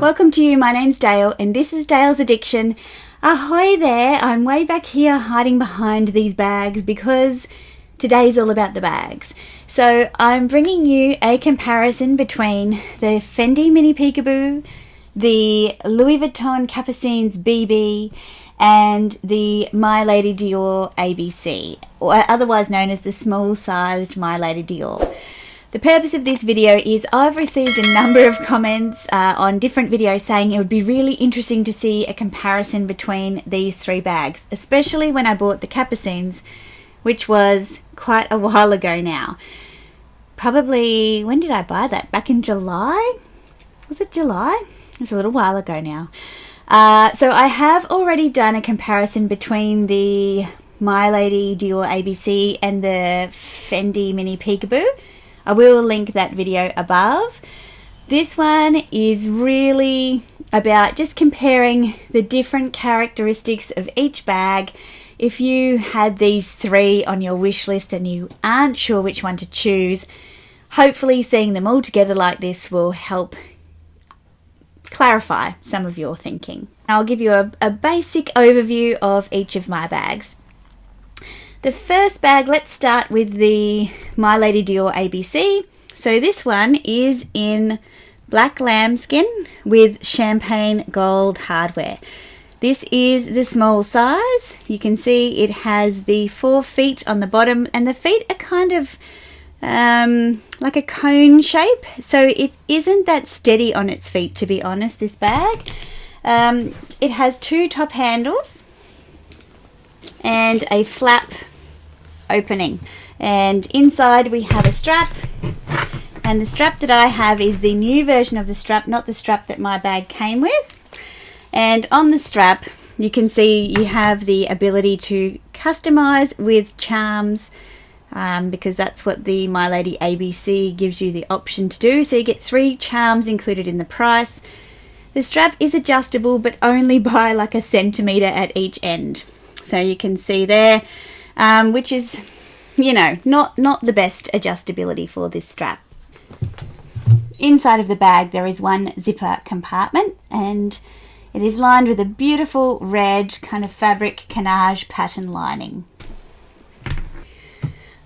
Welcome to you, my name's Dale and this is Dale's Addiction. Ahoy there, I'm way back here hiding behind these bags because today's all about the bags. So I'm bringing you a comparison between the Fendi Mini Peekaboo, the Louis Vuitton Capucines BB and the My Lady Dior ABC, or otherwise known as the small sized My Lady Dior. The purpose of this video is I've received a number of comments on different videos saying it would be really interesting to see a comparison between these three bags, especially when I bought the Capucines, which was quite a while ago now. Probably, when did I buy that? Back in July? Was it July? It's a little while ago now. So I have already done a comparison between the My Lady Dior ABC and the Fendi Mini Peekaboo. I will link that video above. This one is really about just comparing the different characteristics of each bag. If you had these three on your wish list and you aren't sure which one to choose, hopefully seeing them all together like this will help clarify some of your thinking. I'll give you a basic overview of each of my bags. The first bag, let's start with the My Lady Dior ABC. So this one is in black lambskin with champagne gold hardware. This is the small size. You can see it has the 4 feet on the bottom and the feet are kind of like a cone shape. So it isn't that steady on its feet, to be honest, this bag. It has 2 top handles and a flap opening, and inside we have a strap, and the strap that I have is the new version of the strap, not the strap that my bag came with. And on the strap you can see you have the ability to customize with charms, because that's what the My Lady ABC gives you the option to do. So you get 3 charms included in the price. The strap is adjustable but only by like 1 centimeter at each end, so you can see there, which is, you know, not the best adjustability for this strap. Inside of the bag there is one zipper compartment and it is lined with a beautiful red kind of fabric canage pattern lining.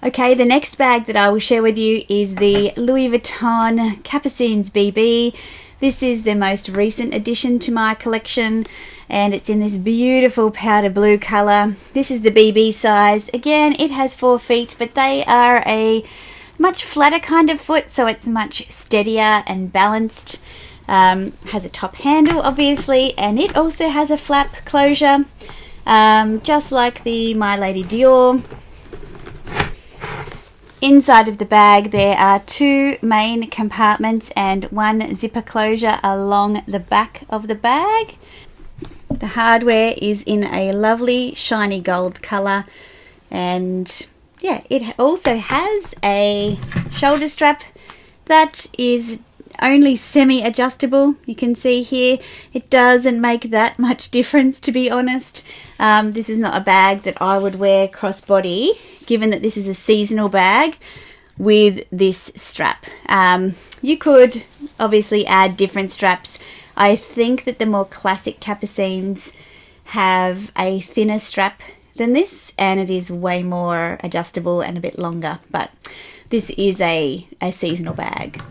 Okay, the next bag that I will share with you is the Louis Vuitton Capucines BB. This is the most recent addition to my collection and it's in this beautiful powder blue colour. This is the BB size. Again, it has 4 feet, but they are a much flatter kind of foot, so it's much steadier and balanced. Has a top handle obviously, and it also has a flap closure, just like the My Lady Dior. Inside of the bag there are 2 main compartments and 1 zipper closure along the back of the bag. The hardware is in a lovely shiny gold colour, and yeah, it also has a shoulder strap that is only semi-adjustable. You can see here it doesn't make that much difference, to be honest. This is not a bag that I would wear crossbody, given that this is a seasonal bag with this strap. You could obviously add different straps. I think that the more classic Capucines have a thinner strap than this, and it is way more adjustable and a bit longer, but this is a seasonal bag.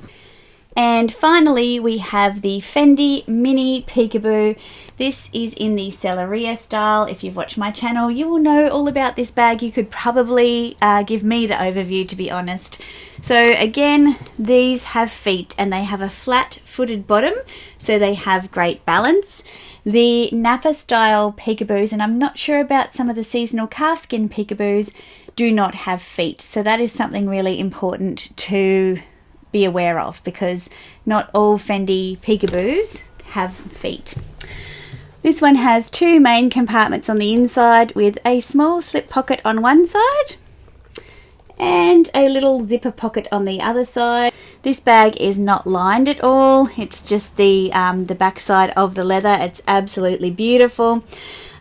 And finally we have the Fendi Mini Peekaboo. This is in the Celleria style. If you've watched my channel you will know all about this bag. You could probably give me the overview, to be honest. So again, these have feet and they have a flat footed bottom, so they have great balance. The Napa style Peekaboos, and I'm not sure about some of the seasonal calfskin Peekaboos, do not have feet, so that is something really important to be aware of, because not all Fendi Peekaboos have feet. This one has 2 main compartments on the inside with a small slip pocket on one side and a little zipper pocket on the other side. This bag is not lined at all, it's just the back side of the leather. It's absolutely beautiful.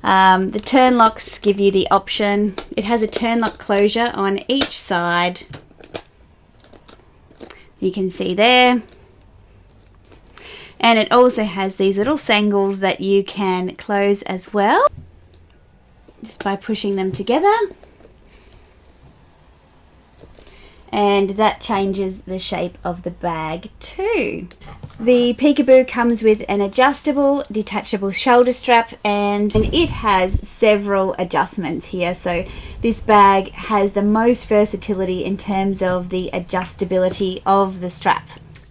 The turn locks give you the option. It has a turn lock closure on each side. You can see there. And it also has these little sangles that you can close as well, just by pushing them together. And that changes the shape of the bag too. The Peekaboo comes with an adjustable, detachable shoulder strap, and it has several adjustments here. So this bag has the most versatility in terms of the adjustability of the strap.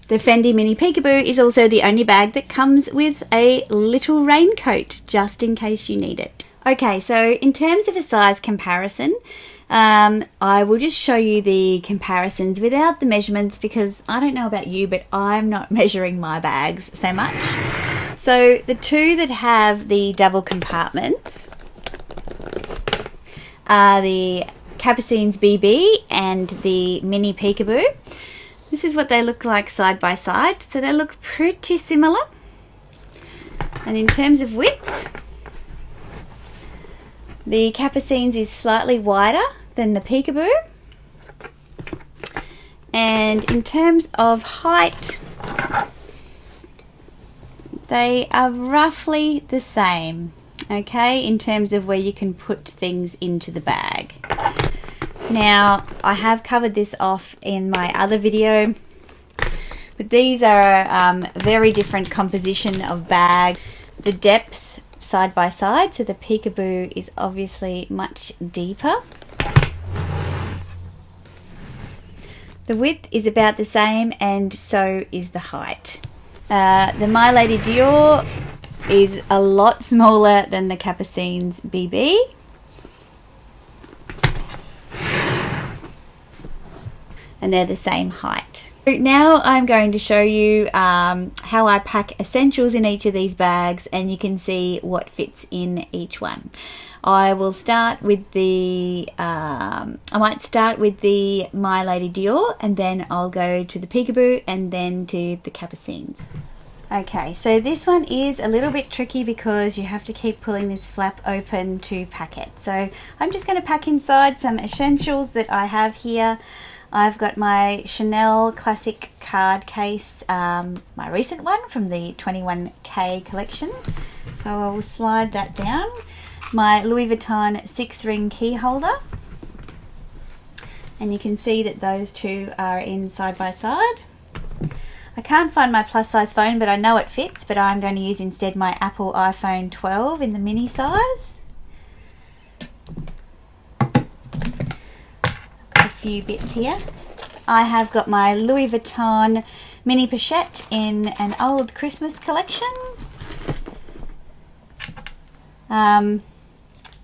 The Fendi Mini Peekaboo is also the only bag that comes with a little raincoat, just in case you need it. Okay, so in terms of a size comparison, I will just show you the comparisons without the measurements, because I don't know about you, but I'm not measuring my bags so much. So the two that have the double compartments are the Capucines BB and the Mini Peekaboo. This is what they look like side by side. So they look pretty similar. And in terms of width, the Capucines is slightly wider than the Peekaboo. And in terms of height, they are roughly the same, okay, in terms of where you can put things into the bag. Now, I have covered this off in my other video, but these are very different composition of bag. The depth side by side, so the Peekaboo is obviously much deeper. The width is about the same, and so is the height. The My Lady Dior is a lot smaller than the Capucines BB. And they're the same height. Now I'm going to show you how I pack essentials in each of these bags, and you can see what fits in each one. I will start with the, I might start with the My Lady Dior, and then I'll go to the Peekaboo, and then to the Capucines. Okay, so this one is a little bit tricky because you have to keep pulling this flap open to pack it. So I'm just going to pack inside some essentials that I have here. I've got my Chanel Classic card case, my recent one from the 21K collection. So I will slide that down. My Louis Vuitton 6-ring key holder. And you can see that those two are in side by side. I can't find my plus size phone, but I know it fits, but I'm going to use instead my Apple iPhone 12 in the mini size. Got a few bits here. I have got my Louis Vuitton mini pochette in an old Christmas collection.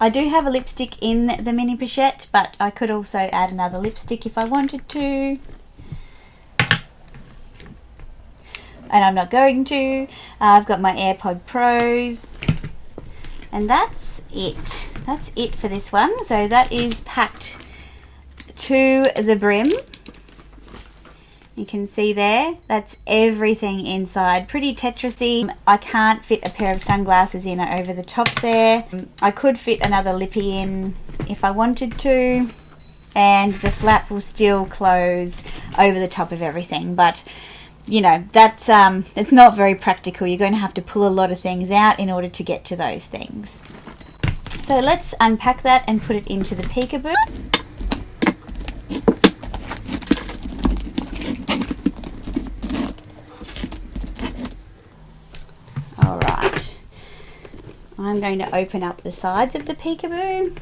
I do have a lipstick in the mini pochette, but I could also add another lipstick if I wanted to. And I'm not going to. I've got my AirPod Pros. And that's it. That's it for this one. So that is packed to the brim. You can see there, that's everything inside. Pretty Tetrisy. I can't fit a pair of sunglasses in over the top there. I could fit another lippy in if I wanted to. And the flap will still close over the top of everything. But, you know, that's it's not very practical. You're going to have to pull a lot of things out in order to get to those things. So let's unpack that and put it into the Peekaboo. Alright, I'm going to open up the sides of the Peekaboo.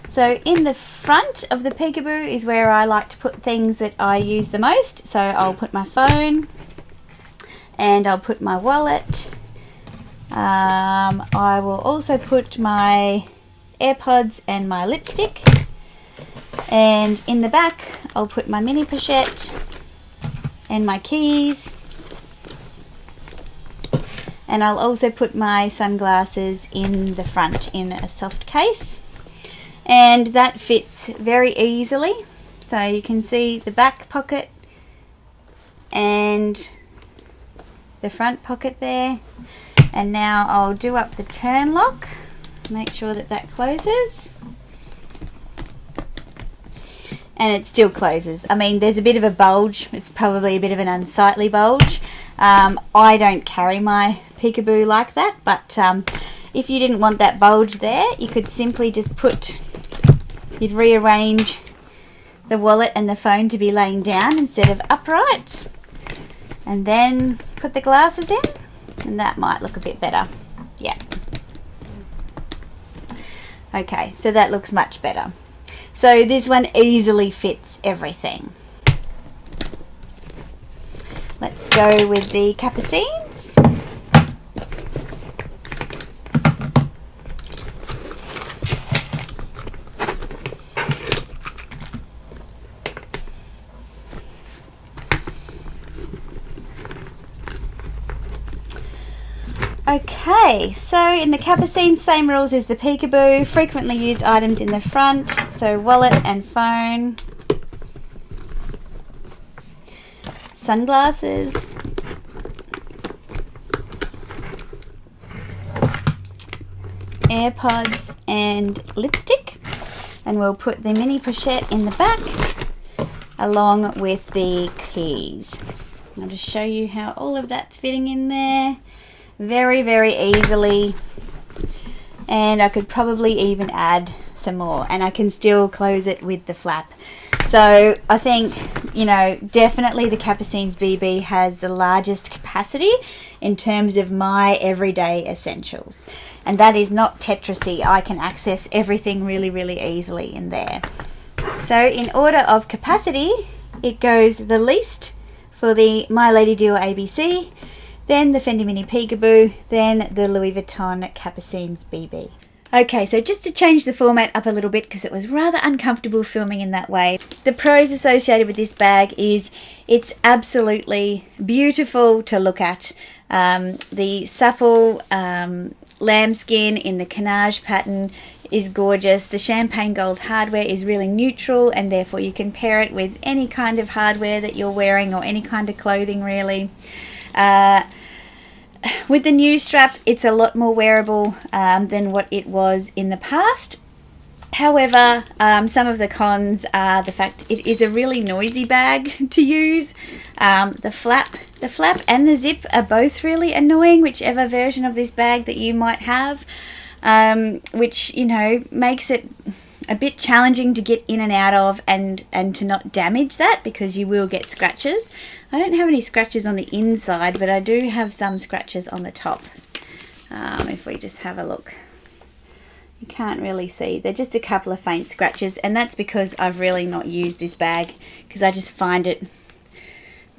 So in the front of the Peekaboo is where I like to put things that I use the most. So I'll put my phone, and I'll put my wallet. I will also put my AirPods and my lipstick. And in the back I'll put my mini pochette and my keys, and I'll also put my sunglasses in the front in a soft case, and that fits very easily. So you can see the back pocket and the front pocket there. And now I'll do up the turn lock, make sure that that closes. and it still closes. I mean, there's a bit of a bulge. It's probably a bit of an unsightly bulge. I don't carry my Peekaboo like that, but if you didn't want that bulge there, you could simply just you'd rearrange the wallet and the phone to be laying down instead of upright, and then put the glasses in, and that might look a bit better. Yeah. Okay, so that looks much better. So this one easily fits everything. Let's go with the Capucines. Okay, so in the Capucines, same rules as the Peekaboo. Frequently used items in the front, so wallet and phone. Sunglasses. AirPods and lipstick. And we'll put the mini pochette in the back along with the keys. I'll just show you how all of that's fitting in there. Very, very easily, and I could probably even add some more, and I can still close it with the flap. So I think, you know, definitely the Capucines BB has the largest capacity in terms of my everyday essentials, and that is not Tetrisy. I can access everything really, really easily in there. So in order of capacity, it goes the least for the My Lady Dior ABC, then the Fendi Mini Peekaboo, then the Louis Vuitton Capucines BB. Okay, so just to change the format up a little bit, because it was rather uncomfortable filming in that way. The pros associated with this bag is it's absolutely beautiful to look at. The supple lambskin in the canage pattern is gorgeous. The champagne gold hardware is really neutral, and therefore you can pair it with any kind of hardware that you're wearing or any kind of clothing really. With the new strap, it's a lot more wearable than what it was in the past. However, some of the cons are the fact it is a really noisy bag to use. The flap and the zip are both really annoying, whichever version of this bag that you might have, which, you know, makes it a bit challenging to get in and out of, and to not damage that, because you will get scratches. I don't have any scratches on the inside, but I do have some scratches on the top. If we just have a look, you can't really see. They're just a couple of faint scratches, and that's because I've really not used this bag, because I just find it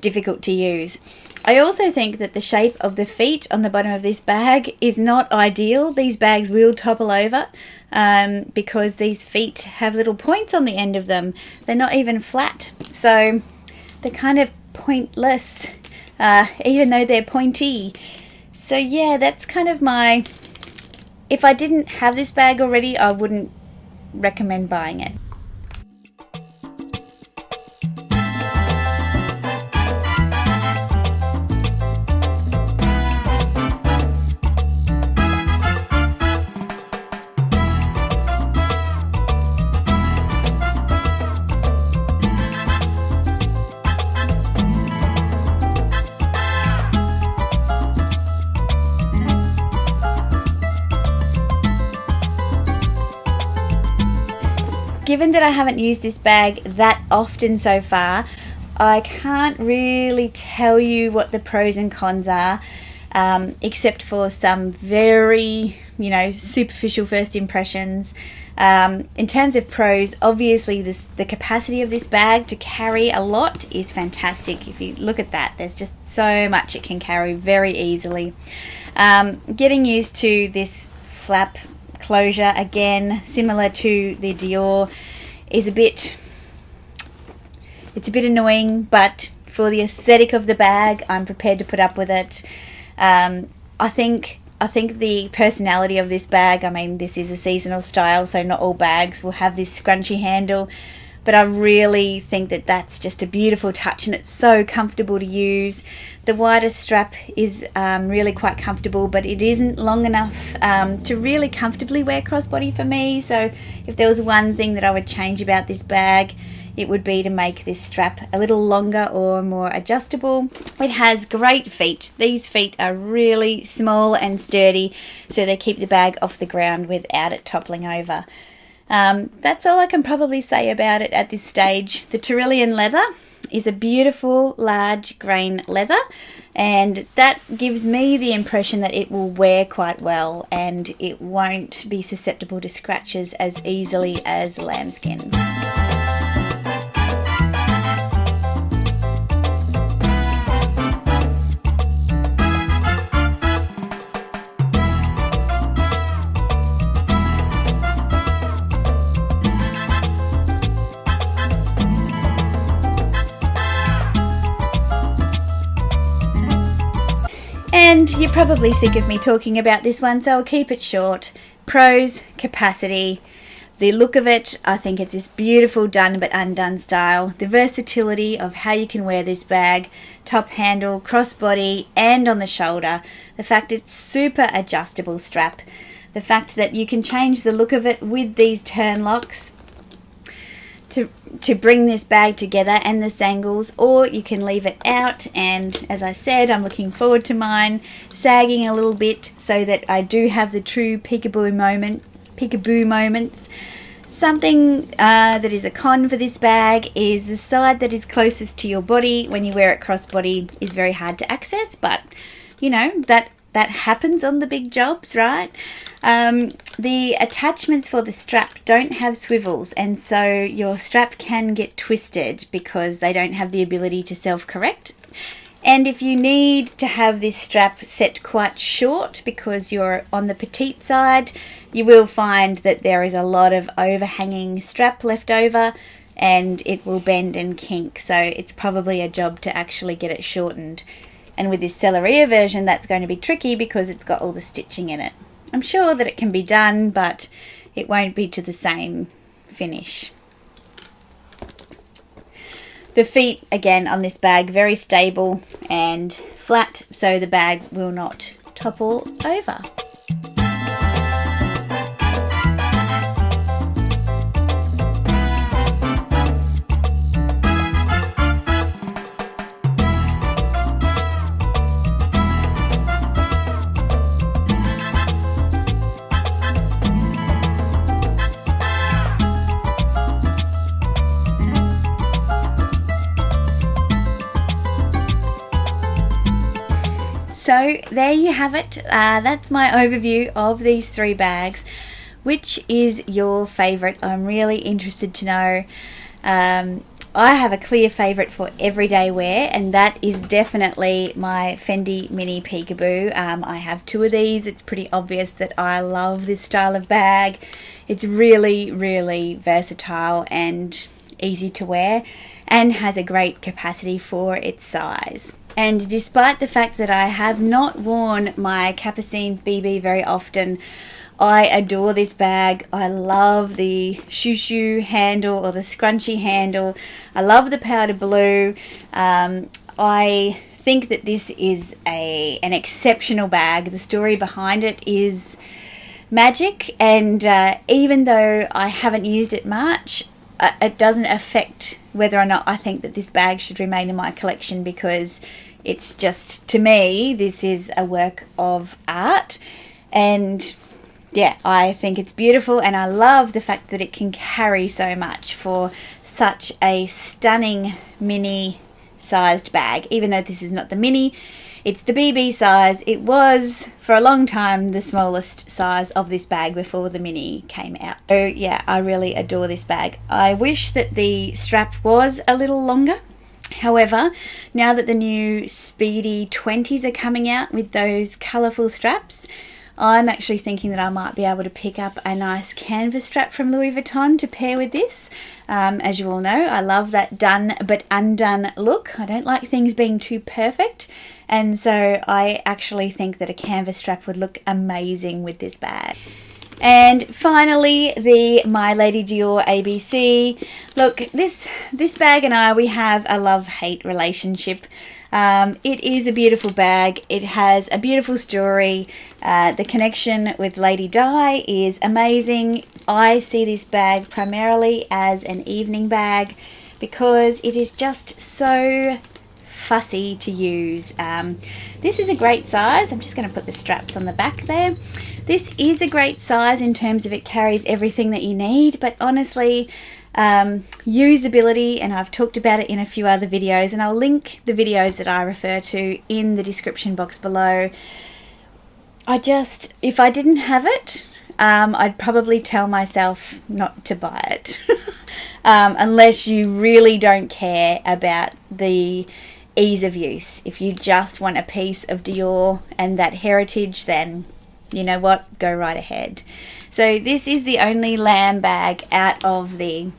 difficult to use. I also think that the shape of the feet on the bottom of this bag is not ideal. These bags will topple over because these feet have little points on the end of them. They're not even flat, so they're kind of pointless, even though they're pointy. So yeah, that's kind of my... If I didn't have this bag already, I wouldn't recommend buying it. Given that I haven't used this bag that often so far, I can't really tell you what the pros and cons are, except for some very, you know, superficial first impressions. In terms of pros, obviously the capacity of this bag to carry a lot is fantastic. If you look at that, there's just so much it can carry very easily. Getting used to this flap closure, again similar to the Dior, is a bit annoying, but for the aesthetic of the bag, I'm prepared to put up with it. I think the personality of this bag, I mean, this is a seasonal style, so not all bags will have this scrunchy handle, but I really think that that's just a beautiful touch, and it's so comfortable to use. The wider strap is really quite comfortable, but it isn't long enough to really comfortably wear crossbody for me. So if there was one thing that I would change about this bag, it would be to make this strap a little longer or more adjustable. It has great feet. These feet are really small and sturdy, so they keep the bag off the ground without it toppling over. That's all I can probably say about it at this stage. The Tyrolean leather is a beautiful large grain leather, and that gives me the impression that it will wear quite well and it won't be susceptible to scratches as easily as lambskin. And you're probably sick of me talking about this one, so I'll keep it short. Pros, capacity. The look of it, I think it's this beautiful done but undone style. The versatility of how you can wear this bag, top handle, crossbody and on the shoulder. The fact it's super adjustable strap. The fact that you can change the look of it with these turn locks to bring this bag together and the sangles, or you can leave it out, and as I said, I'm looking forward to mine sagging a little bit so that I do have the true peekaboo moments. Something that is a con for this bag is the side that is closest to your body when you wear it crossbody is very hard to access, but you know, that happens on the big jobs, right? The attachments for the strap don't have swivels, and so your strap can get twisted because they don't have the ability to self-correct. And if you need to have this strap set quite short because you're on the petite side, you will find that there is a lot of overhanging strap left over and it will bend and kink, so it's probably a job to actually get it shortened. And with this Celeria version, that's going to be tricky because it's got all the stitching in it. I'm sure that it can be done, but it won't be to the same finish. The feet, again, on this bag, very stable and flat, so the bag will not topple over. So there you have it. That's my overview of these 3 bags. Which is your favourite? I'm really interested to know. I have a clear favourite for everyday wear, and that is definitely my Fendi Mini Peekaboo. I have 2 of these. It's pretty obvious that I love this style of bag. It's really, really versatile and easy to wear and has a great capacity for its size. And despite the fact that I have not worn my Capucines BB very often, I adore this bag. I love the shoo handle or the scrunchy handle. I love the powder blue. I think that this is an exceptional bag. The story behind it is magic, and even though I haven't used it much, it doesn't affect whether or not I think that this bag should remain in my collection, because it's just, to me, this is a work of art. And yeah, I think it's beautiful, and I love the fact that it can carry so much for such a stunning mini sized bag. Even though this is not the mini, it's the BB size. It was for a long time the smallest size of this bag before the mini came out. So yeah, I really adore this bag. I wish that the strap was a little longer. However, now that the new Speedy 20s are coming out with those colourful straps, I'm actually thinking that I might be able to pick up a nice canvas strap from Louis Vuitton to pair with this. As you all know, I love that done but undone look. I don't like things being too perfect, and so I actually think that a canvas strap would look amazing with this bag. And finally, the My Lady Dior ABC. Look, this bag and I, we have a love-hate relationship. It is a beautiful bag. It has a beautiful story. The connection with Lady Di is amazing. I see this bag primarily as an evening bag. because it is just so fussy to use. This is a great size. I'm just going to put the straps on the back there. This is a great size in terms of it carries everything that you need, but honestly, usability, and I've talked about it in a few other videos, and I'll link the videos that I refer to in the description box below. If I didn't have it, I'd probably tell myself not to buy it unless you really don't care about the ease of use. If you just want a piece of Dior and that heritage, then you know what, go right ahead. So this is the only lamb bag out of the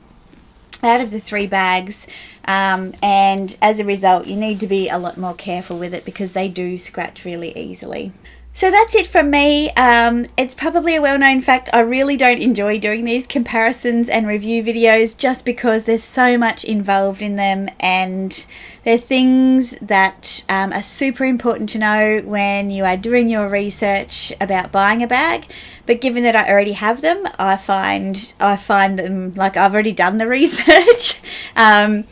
3 bags, and as a result you need to be a lot more careful with it because they do scratch really easily. So that's it from me. It's probably a well-known fact, I really don't enjoy doing these comparisons and review videos just because there's so much involved in them, and they're things that are super important to know when you are doing your research about buying a bag. But given that I already have them, I find them like I've already done the research, and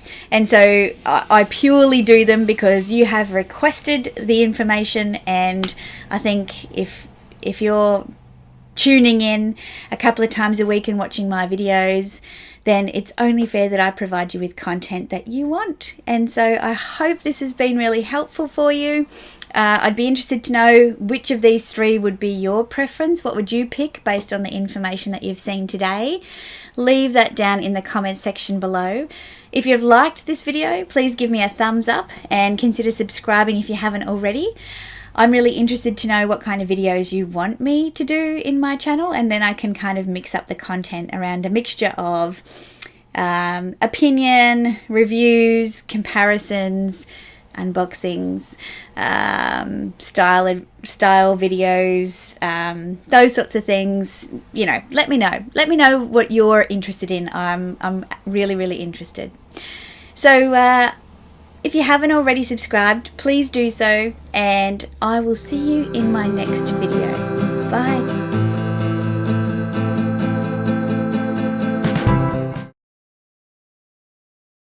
so I purely do them because you have requested the information. And I think if you're tuning in a couple of times a week and watching my videos, then it's only fair that I provide you with content that you want. And so I hope this has been really helpful for you. I'd be interested to know which of these 3 would be your preference. What would you pick based on the information that you've seen today? Leave that down in the comment section below. If you've liked this video, please give me a thumbs up and consider subscribing if you haven't already. I'm really interested to know what kind of videos you want me to do in my channel, and then I can kind of mix up the content around a mixture of opinion, reviews, comparisons, unboxings, style videos, those sorts of things. You know, let me know what you're interested in. I'm really interested. So if you haven't already subscribed, please do so, and I will see you in my next video. Bye.